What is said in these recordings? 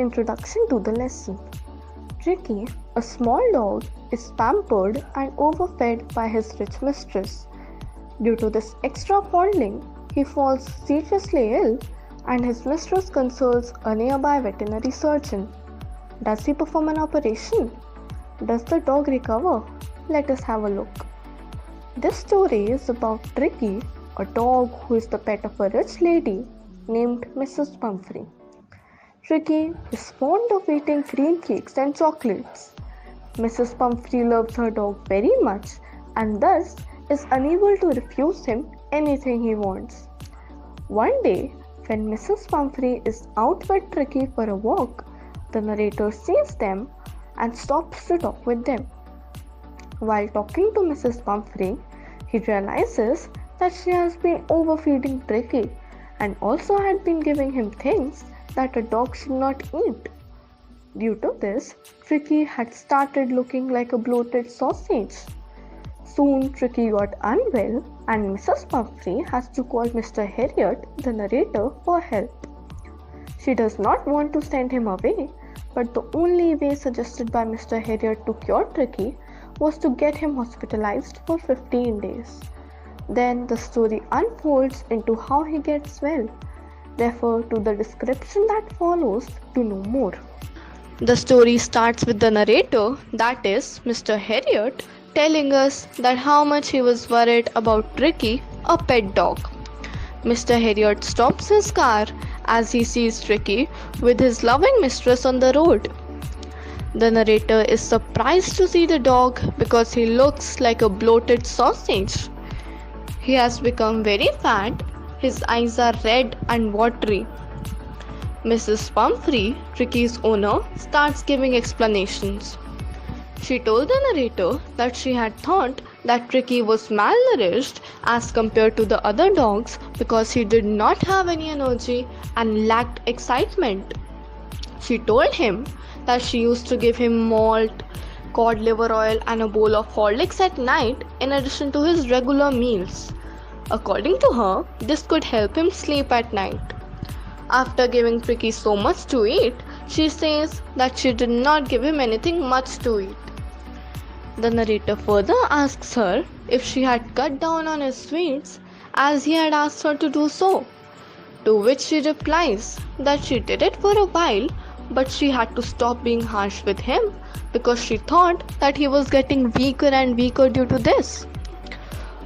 Introduction to the lesson. Tricky, a small dog, is pampered and overfed by his rich mistress. Due to this extra fondling, he falls seriously ill and his mistress consults a nearby veterinary surgeon. Does he perform an operation? Does the dog recover? Let us have a look. This story is about Tricky, a dog who is the pet of a rich lady named Mrs. Pumphrey. Tricky is fond of eating cream cakes and chocolates. Mrs. Pumphrey loves her dog very much and thus is unable to refuse him anything he wants. One day, when Mrs. Pumphrey is out with Tricky for a walk, the narrator sees them and stops to talk with them. While talking to Mrs. Pumphrey, he realizes that she has been overfeeding Tricky and also had been giving him things that a dog should not eat. Due to this, Tricky had started looking like a bloated sausage. Soon Tricky got unwell and Mrs. Pumphrey has to call Mr. Harriot, the narrator, for help. She does not want to send him away, but the only way suggested by Mr. Harriot to cure Tricky was to get him hospitalized for 15 days. Then the story unfolds into how he gets well. Refer to the description that follows to know more. The story starts with the narrator, that is Mr. Harriot, telling us that how much he was worried about Tricky, a pet dog. Mr. Harriot stops his car as he sees Tricky with his loving mistress on the road. The narrator is surprised to see the dog because he looks like a bloated sausage. He has become very fat, his eyes are red and watery. Mrs. Pumphrey, Tricky's owner, starts giving explanations. She told the narrator that she had thought that Tricky was malnourished as compared to the other dogs because he did not have any energy and lacked excitement. She told him that she used to give him malt, cod liver oil and a bowl of Horlicks at night in addition to his regular meals. According to her, this could help him sleep at night. After giving Tricky so much to eat, she says that she did not give him anything much to eat. The narrator further asks her if she had cut down on his sweets as he had asked her to do so, to which she replies that she did it for a while but she had to stop being harsh with him because she thought that he was getting weaker and weaker due to this.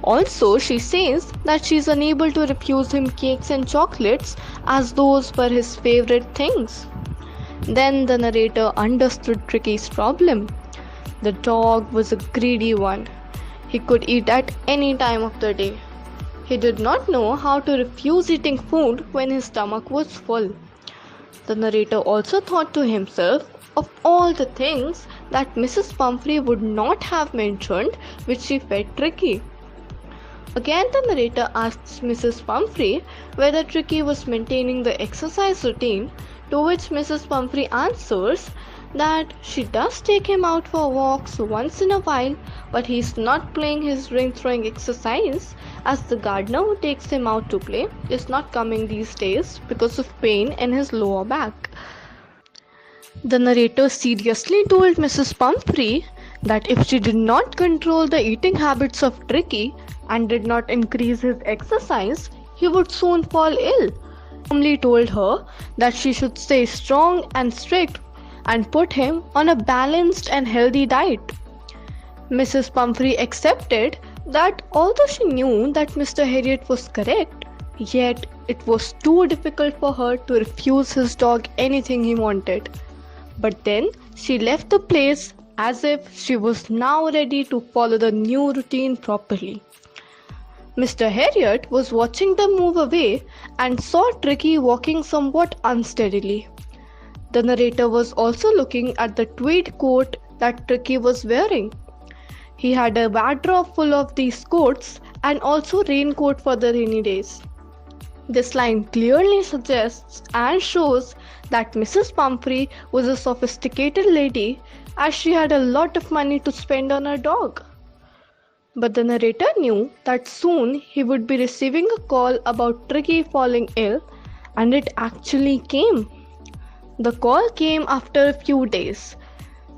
Also, she says that she is unable to refuse him cakes and chocolates as those were his favorite things. Then the narrator understood Tricky's problem. The dog was a greedy one. He could eat at any time of the day. He did not know how to refuse eating food when his stomach was full. The narrator also thought to himself of all the things that Mrs. Pumphrey would not have mentioned which she fed Tricky. Again, the narrator asks Mrs. Pumphrey whether Tricky was maintaining the exercise routine, to which Mrs. Pumphrey answers that she does take him out for walks once in a while, but he is not playing his ring throwing exercise as the gardener who takes him out to play is not coming these days because of pain in his lower back. The narrator seriously told Mrs. Pumphrey that if she did not control the eating habits of Tricky and did not increase his exercise, he would soon fall ill. Firmly told her that she should stay strong and strict and put him on a balanced and healthy diet. Mrs. Pumphrey accepted that although she knew that Mr. Harriot was correct, yet it was too difficult for her to refuse his dog anything he wanted. But then she left the place as if she was now ready to follow the new routine properly. Mr. Harriot was watching them move away and saw Tricky walking somewhat unsteadily. The narrator was also looking at the tweed coat that Tricky was wearing. He had a wardrobe full of these coats and also raincoat for the rainy days. This line clearly suggests and shows that Mrs. Pumphrey was a sophisticated lady as she had a lot of money to spend on her dog. But the narrator knew that soon he would be receiving a call about Tricky falling ill, and it actually came. The call came after a few days.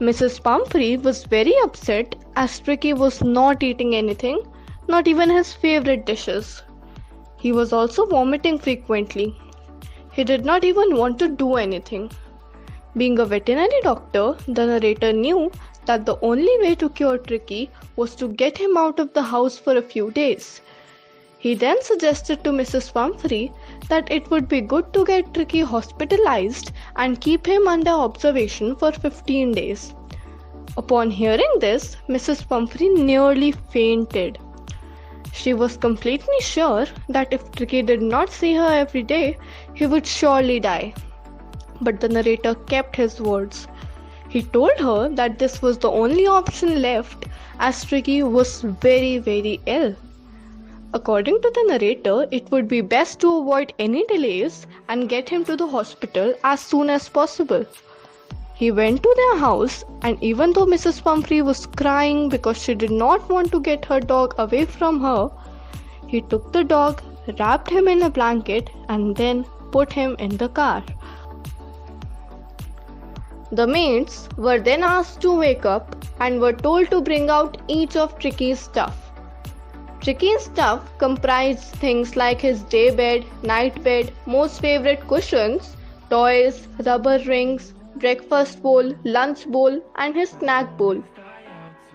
Mrs. Pumphrey was very upset as Tricky was not eating anything, not even his favorite dishes. He was also vomiting frequently. He did not even want to do anything. Being a veterinary doctor, the narrator knew that the only way to cure Tricky was to get him out of the house for a few days. He then suggested to Mrs. Pumphrey that it would be good to get Tricky hospitalized and keep him under observation for 15 days. Upon hearing this, Mrs. Pumphrey nearly fainted. She was completely sure that if Tricky did not see her every day, he would surely die. But the narrator kept his words. He told her that this was the only option left as Tricky was very ill. According to the narrator, it would be best to avoid any delays and get him to the hospital as soon as possible. He went to their house, and even though Mrs. Pumphrey was crying because she did not want to get her dog away from her, he took the dog, wrapped him in a blanket, and then put him in the car. The maids were then asked to wake up and were told to bring out each of Tricky's stuff. Tricky's stuff comprised things like his day bed, night bed, most favorite cushions, toys, rubber rings, breakfast bowl, lunch bowl, and his snack bowl.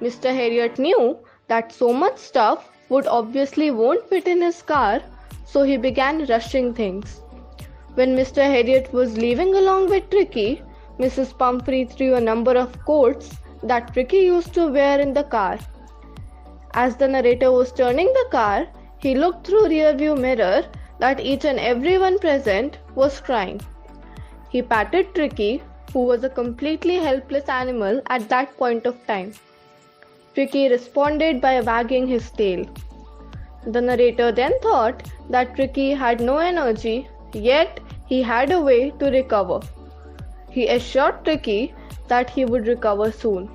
Mr. Harriot knew that so much stuff would obviously won't fit in his car, so he began rushing things. When Mr. Harriot was leaving along with Tricky, Mrs. Pumphrey threw a number of coats that Tricky used to wear in the car. As the narrator was turning the car, he looked through rearview mirror that each and everyone present was crying. He patted Tricky, who was a completely helpless animal at that point of time. Tricky responded by wagging his tail. The narrator then thought that Tricky had no energy, yet he had a way to recover. He assured Tricky that he would recover soon.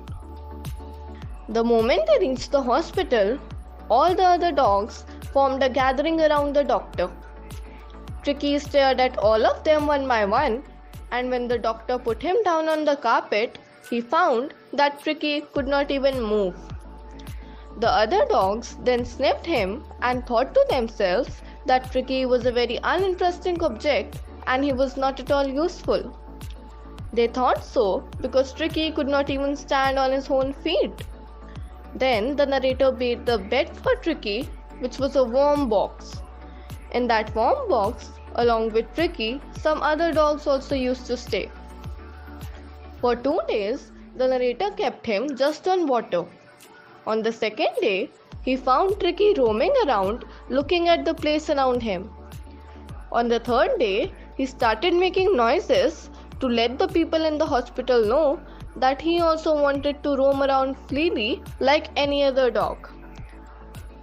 The moment they reached the hospital, all the other dogs formed a gathering around the doctor. Tricky stared at all of them one by one, and when the doctor put him down on the carpet, he found that Tricky could not even move. The other dogs then sniffed him and thought to themselves that Tricky was a very uninteresting object and he was not at all useful. They thought so because Tricky could not even stand on his own feet. Then the narrator made the bed for Tricky, which was a warm box. In that warm box, along with Tricky, some other dogs also used to stay. For 2 days, the narrator kept him just on water. On the second day, he found Tricky roaming around, looking at the place around him. On the third day, he started making noises to let the people in the hospital know that he also wanted to roam around freely like any other dog.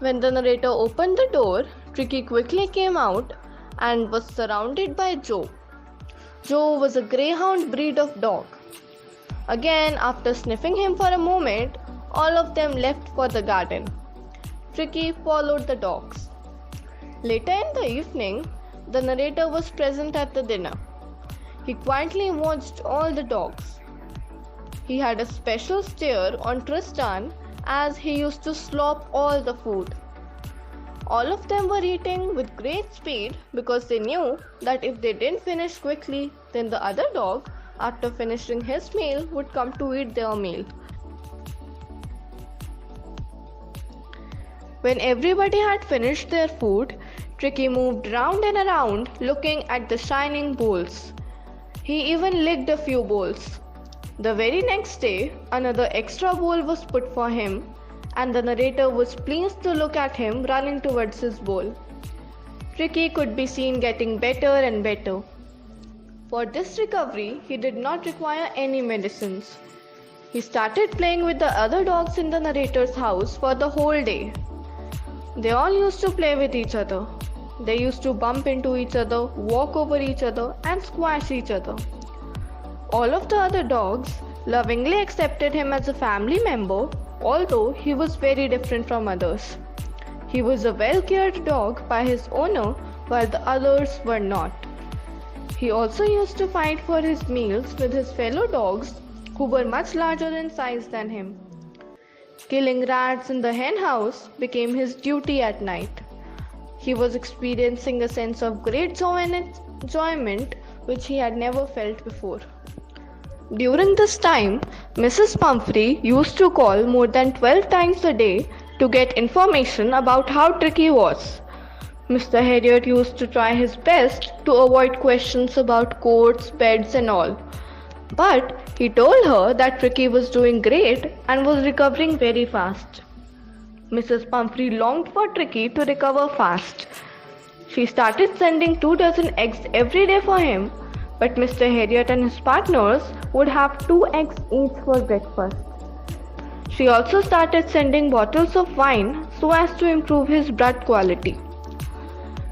When the narrator opened the door, Tricky quickly came out and was surrounded by Joe. Joe was a greyhound breed of dog. Again, after sniffing him for a moment, all of them left for the garden. Tricky followed the dogs. Later in the evening, the narrator was present at the dinner. He quietly watched all the dogs. He had a special stare on Tristan as he used to slop all the food. All of them were eating with great speed because they knew that if they didn't finish quickly, then the other dog, after finishing his meal, would come to eat their meal. When everybody had finished their food, Tricky moved round and around looking at the shining bowls. He even licked a few bowls. The very next day, another extra bowl was put for him, and the narrator was pleased to look at him running towards his bowl. Tricky could be seen getting better and better. For this recovery, he did not require any medicines. He started playing with the other dogs in the narrator's house for the whole day. They all used to play with each other. They used to bump into each other, walk over each other, and squash each other. All of the other dogs lovingly accepted him as a family member, although he was very different from others. He was a well-cared dog by his owner, while the others were not. He also used to fight for his meals with his fellow dogs who were much larger in size than him. Killing rats in the hen house became his duty at night. He was experiencing a sense of great joy and enjoyment which he had never felt before. During this time, Mrs. Pumphrey used to call more than 12 times a day to get information about how Tricky was. Mr. Harriot used to try his best to avoid questions about coats, beds, and all. But he told her that Tricky was doing great and was recovering very fast. Mrs. Pumphrey longed for Tricky to recover fast. She started sending 24 eggs every day for him, but Mr. Harriot and his partners would have 2 eggs each for breakfast. She also started sending bottles of wine so as to improve his blood quality.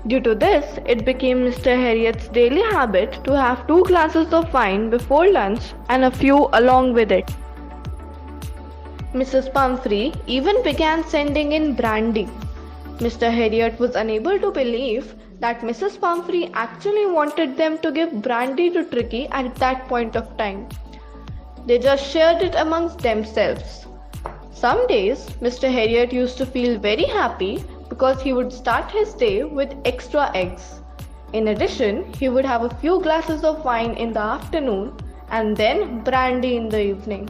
Due to this, it became Mr. Harriot's daily habit to have 2 glasses of wine before lunch and a few along with it. Mrs. Pumphrey even began sending in brandy. Mr. Harriot was unable to believe that Mrs. Pumphrey actually wanted them to give brandy to Tricky at that point of time. They just shared it amongst themselves. Some days, Mr. Harriot used to feel very happy because he would start his day with extra eggs. In addition, he would have a few glasses of wine in the afternoon and then brandy in the evening.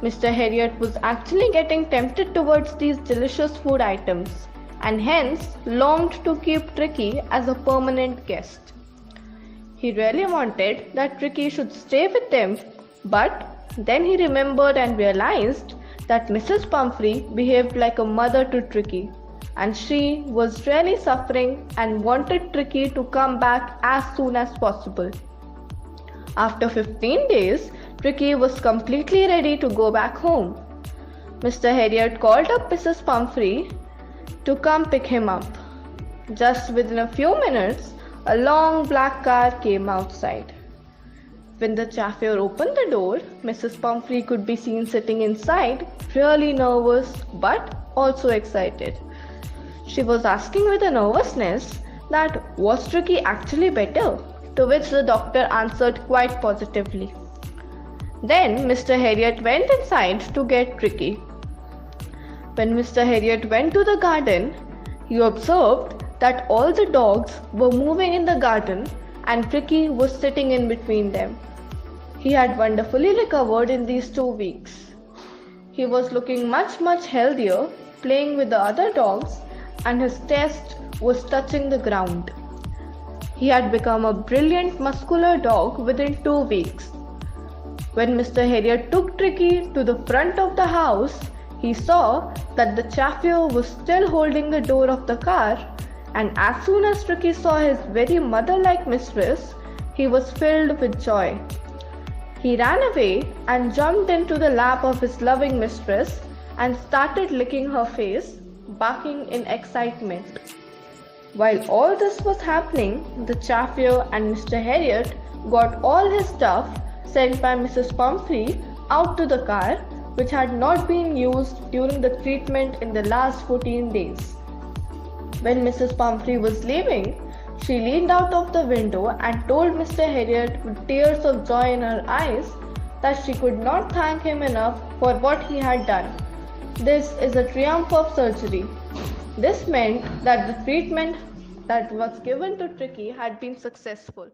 Mr. Harriot was actually getting tempted towards these delicious food items and hence longed to keep Tricky as a permanent guest. He really wanted that Tricky should stay with them, but then he remembered and realized that Mrs. Pumphrey behaved like a mother to Tricky, and she was really suffering and wanted Tricky to come back as soon as possible. After 15 days, Tricky was completely ready to go back home. Mr. Harriot called up Mrs. Pumphrey to come pick him up. Just within a few minutes, a long black car came outside. When the chauffeur opened the door, Mrs. Pumphrey could be seen sitting inside, really nervous but also excited. She was asking with a nervousness that was Tricky actually better, to which the doctor answered quite positively. Then Mr. Harriot went inside to get Tricky. When Mr. Harriot went to the garden, he observed that all the dogs were moving in the garden and Tricky was sitting in between them. He had wonderfully recovered in these 2 weeks. He was looking much healthier, playing with the other dogs, and his chest was touching the ground. He had become a brilliant muscular dog within 2 weeks. When Mr. Harriot took Tricky to the front of the house, he saw that the chauffeur was still holding the door of the car, and as soon as Tricky saw his very mother-like mistress, he was filled with joy. He ran away and jumped into the lap of his loving mistress and started licking her face, barking in excitement. While all this was happening, the chauffeur and Mr. Harriot got all his stuff sent by Mrs. Pumphrey out to the car, which had not been used during the treatment in the last 14 days. When Mrs. Pumphrey was leaving, she leaned out of the window and told Mr. Harriot with tears of joy in her eyes that she could not thank him enough for what he had done. This is a triumph of surgery. This meant that the treatment that was given to Tricky had been successful.